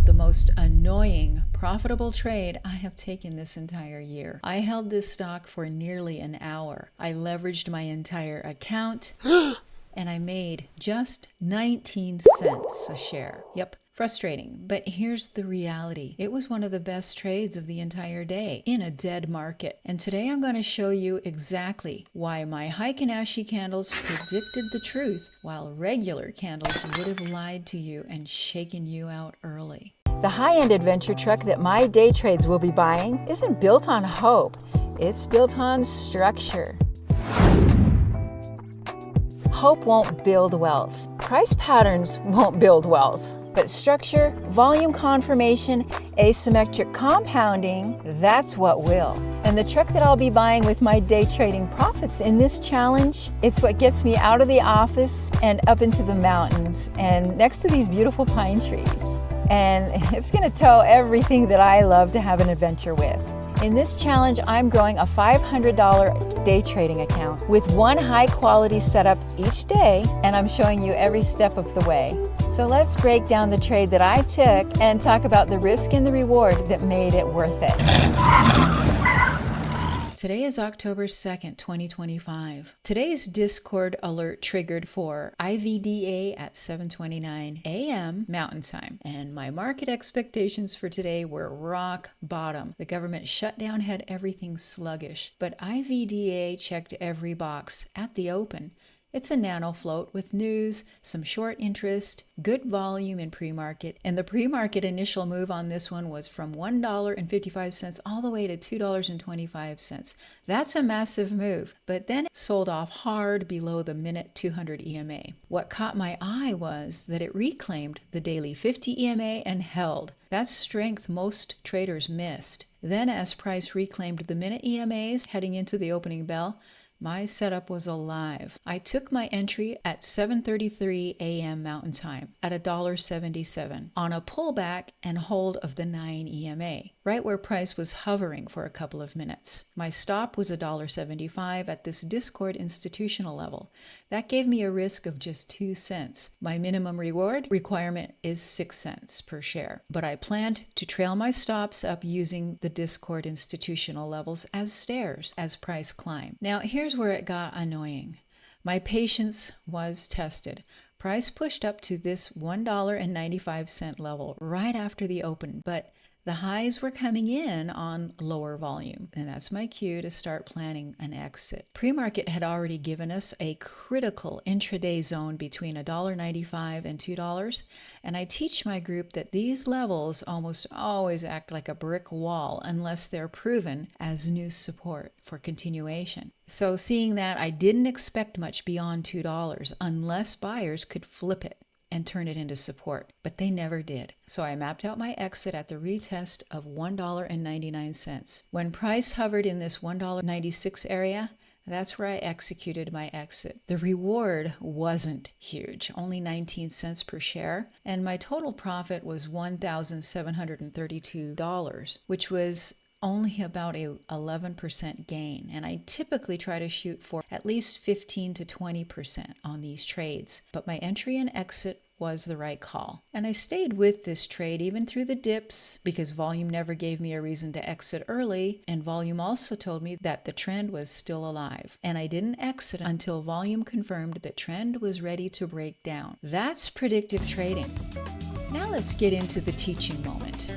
about the most annoying profitable trade I have taken this entire year. I held this stock for nearly an hour. I leveraged my entire account and I made just 19 cents a share. Yep. Frustrating, but here's the reality. It was one of the best trades of the entire day in a dead market. And today I'm going to show you exactly why my Heiken Ashi candles predicted the truth while regular candles would have lied to you and shaken you out early. The high-end adventure truck that my day trades will be buying isn't built on hope. It's built on structure. Hope won't build wealth. Price patterns won't build wealth. But structure, volume confirmation, asymmetric compounding, that's what will. And the truck that I'll be buying with my day trading profits in this challenge, it's what gets me out of the office and up into the mountains and next to these beautiful pine trees. And it's going to tow everything that I love to have an adventure with. In this challenge, I'm growing a $500 day trading account with one high quality setup each day, and I'm showing you every step of the way. So let's break down the trade that I took and talk about the risk and the reward that made it worth it. Today is October 2nd, 2025. Today's Discord alert triggered for IVDA at 7:29 a.m. Mountain Time, and my market expectations for today were rock bottom. The government shutdown had everything sluggish, but IVDA checked every box at the open. It's a nano float with news, some short interest, good volume in pre-market, and the pre-market initial move on this one was from $1.55 all the way to $2.25. That's a massive move, but then it sold off hard below the minute 200 EMA. What caught my eye was that it reclaimed the daily 50 EMA and held. That's strength most traders missed. Then as price reclaimed the minute EMAs heading into the opening bell, my setup was alive. I took my entry at 7:33 a.m. Mountain Time at $1.77 on a pullback and hold of the 9 EMA, right where price was hovering for a couple of minutes. My stop was $1.75 at this Discord institutional level. That gave me a risk of just 2 cents. My minimum reward requirement is 6 cents per share, but I planned to trail my stops up using the Discord institutional levels as stairs as price climbed. Now here's where it got annoying. My patience was tested. Price pushed up to this $1.95 level right after the open, but the highs were coming in on lower volume, and that's my cue to start planning an exit. Pre-market had already given us a critical intraday zone between $1.95 and $2, and I teach my group that these levels almost always act like a brick wall unless they're proven as new support for continuation. So seeing that, I didn't expect much beyond $2 unless buyers could flip it and turn it into support, but they never did. So I mapped out my exit at the retest of $1.99. When price hovered in this $1.96 area, that's where I executed my exit. The reward wasn't huge, only 19 cents per share, and my total profit was $1,732, which was only about a 11% gain, and I typically try to shoot for at least 15 to 20% on these trades, but my entry and exit was the right call. And I stayed with this trade even through the dips because volume never gave me a reason to exit early, and volume also told me that the trend was still alive. And I didn't exit until volume confirmed the trend was ready to break down. That's predictive trading. Now let's get into the teaching moment.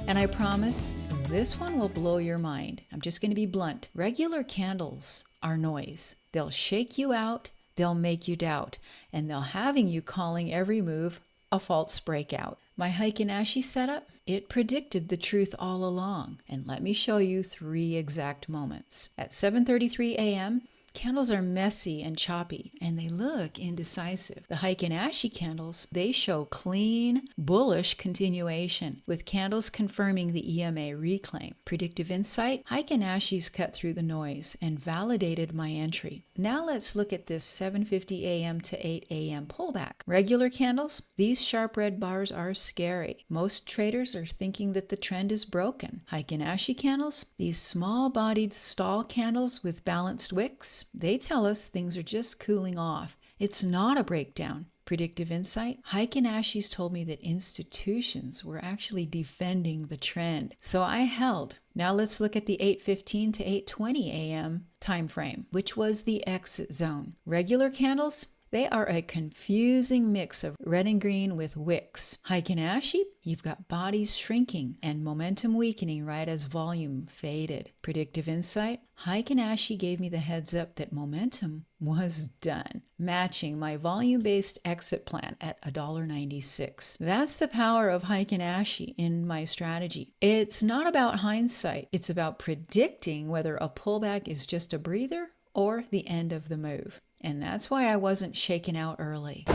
And I promise this one will blow your mind. I'm just going to be blunt. Regular candles are noise. They'll shake you out, they'll make you doubt, and they'll having you calling every move a false breakout. My Heiken Ashi setup, it predicted the truth all along. And let me show you 3 exact moments. At 7:33 a.m., candles are messy and choppy, and they look indecisive. The Heiken Ashi candles, they show clean, bullish continuation, with candles confirming the EMA reclaim. Predictive insight, Heiken Ashi's cut through the noise and validated my entry. Now let's look at this 7:50 a.m. to 8 a.m. pullback. Regular candles, these sharp red bars are scary. Most traders are thinking that the trend is broken. Heiken Ashi candles, these small-bodied stall candles with balanced wicks, they tell us things are just cooling off. It's not a breakdown. Predictive insight? Heiken Ashi's told me that institutions were actually defending the trend. So I held. Now let's look at the 8:15 to 8:20 a.m. time frame, which was the exit zone. Regular candles? They are a confusing mix of red and green with wicks. Heiken Ashi, you've got bodies shrinking and momentum weakening right as volume faded. Predictive insight, Heiken Ashi gave me the heads up that momentum was done, matching my volume-based exit plan at $1.96. That's the power of Heiken Ashi in my strategy. It's not about hindsight. It's about predicting whether a pullback is just a breather or the end of the move. And that's why I wasn't shaken out early.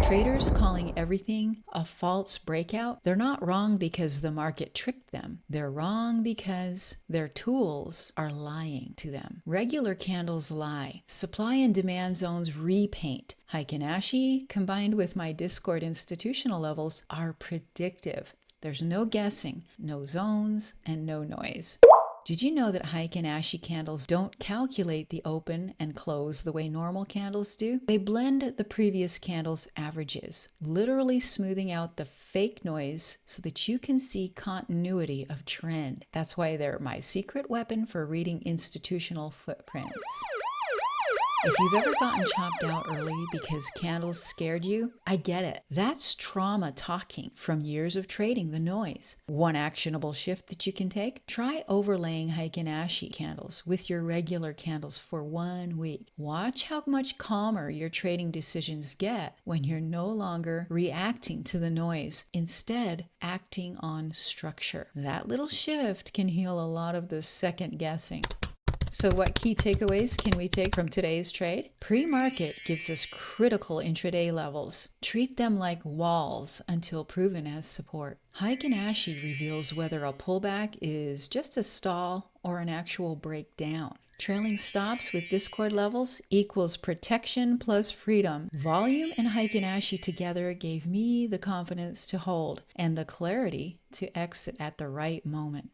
Traders calling everything a false breakout, they're not wrong because the market tricked them. They're wrong because their tools are lying to them. Regular candles lie. Supply and demand zones repaint. Heiken Ashi, combined with my Discord institutional levels, are predictive. There's no guessing, no zones, and no noise. Did you know that Heiken Ashi candles don't calculate the open and close the way normal candles do? They blend the previous candle's averages, literally smoothing out the fake noise so that you can see continuity of trend. That's why they're my secret weapon for reading institutional footprints. If you've ever gotten chopped out early because candles scared you, I get it. That's trauma talking from years of trading the noise. One actionable shift that you can take? Try overlaying Heiken Ashi candles with your regular candles for 1 week. Watch how much calmer your trading decisions get when you're no longer reacting to the noise, instead acting on structure. That little shift can heal a lot of the second guessing. So what key takeaways can we take from today's trade? Pre-market gives us critical intraday levels. Treat them like walls until proven as support. Heiken Ashi reveals whether a pullback is just a stall or an actual breakdown. Trailing stops with Discord levels equals protection plus freedom. Volume and Heiken Ashi together gave me the confidence to hold and the clarity to exit at the right moment.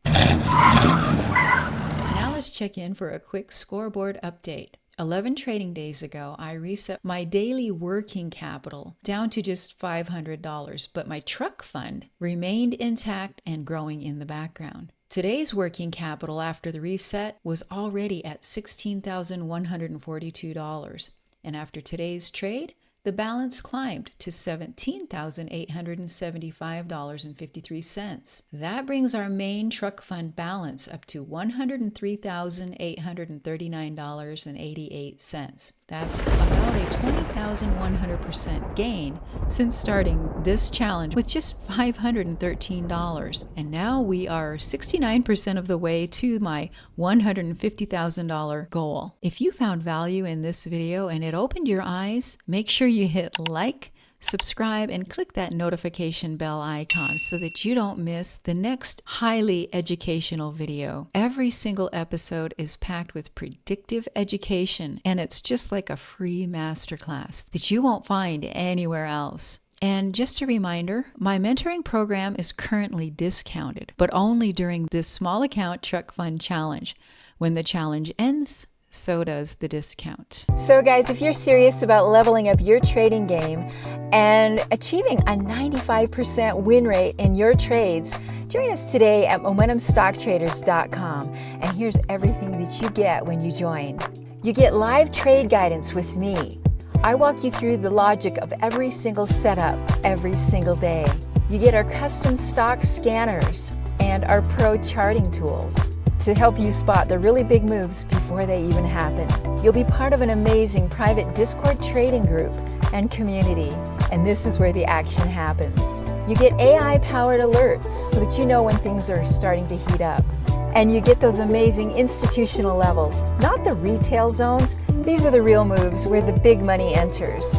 Now let's check in for a quick scoreboard update. 11 trading days ago, I reset my daily working capital down to just $500, but my truck fund remained intact and growing in the background. Today's working capital after the reset was already at $16,142, and after today's trade, the balance climbed to $17,875.53. That brings our main truck fund balance up to $103,839.88. That's about a 20,100% gain since starting this challenge with just $513. And now we are 69% of the way to my $150,000 goal. If you found value in this video and it opened your eyes, make sure you hit like, subscribe, and click that notification bell icon so that you don't miss the next highly educational video. Every single episode is packed with predictive education, and it's just like a free masterclass that you won't find anywhere else. And just a reminder, my mentoring program is currently discounted, but only during this small account truck fund challenge. When the challenge ends, so does the discount. So guys, if you're serious about leveling up your trading game and achieving a 95% win rate in your trades, join us today at MomentumStockTraders.com. And here's everything that you get when you join. You get live trade guidance with me. I walk you through the logic of every single setup every single day. You get our custom stock scanners and our pro charting tools to help you spot the really big moves before they even happen. You'll be part of an amazing private Discord trading group and community, and this is where the action happens. You get AI-powered alerts so that you know when things are starting to heat up. And you get those amazing institutional levels, not the retail zones. These are the real moves where the big money enters.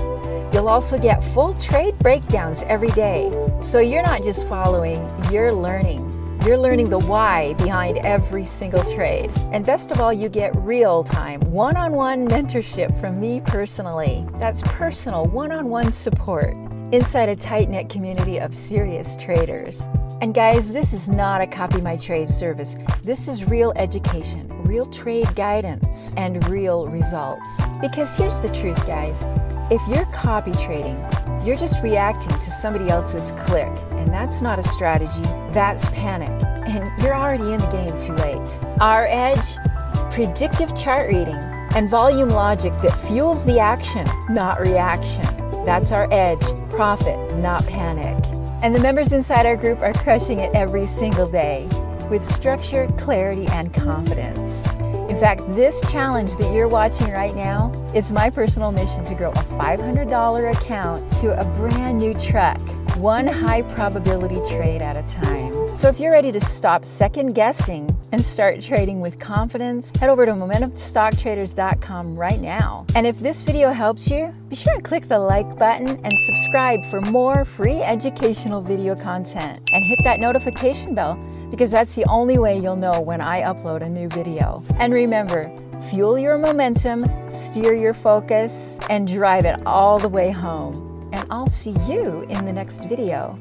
You'll also get full trade breakdowns every day. So you're not just following, you're learning. You're learning the why behind every single trade. And best of all, you get real-time, one-on-one mentorship from me personally. That's personal, one-on-one support. inside a tight-knit community of serious traders. And guys, this is not a copy my trade service. This is real education, real trade guidance, and real results. Because here's the truth, guys. If you're copy trading, you're just reacting to somebody else's click, and that's not a strategy, that's panic. And you're already in the game too late. Our edge? Predictive chart reading and volume logic that fuels the action, not reaction. That's our edge. Profit, not panic. And the members inside our group are crushing it every single day with structure, clarity, and confidence. In fact, this challenge that you're watching right now, it's my personal mission to grow a $500 account to a brand new truck, one high probability trade at a time. So if you're ready to stop second guessing and start trading with confidence, head over to MomentumStockTraders.com right now. And if this video helps you, be sure to click the like button and subscribe for more free educational video content. And hit that notification bell, because that's the only way you'll know when I upload a new video. And remember, fuel your momentum, steer your focus, and drive it all the way home. And I'll see you in the next video.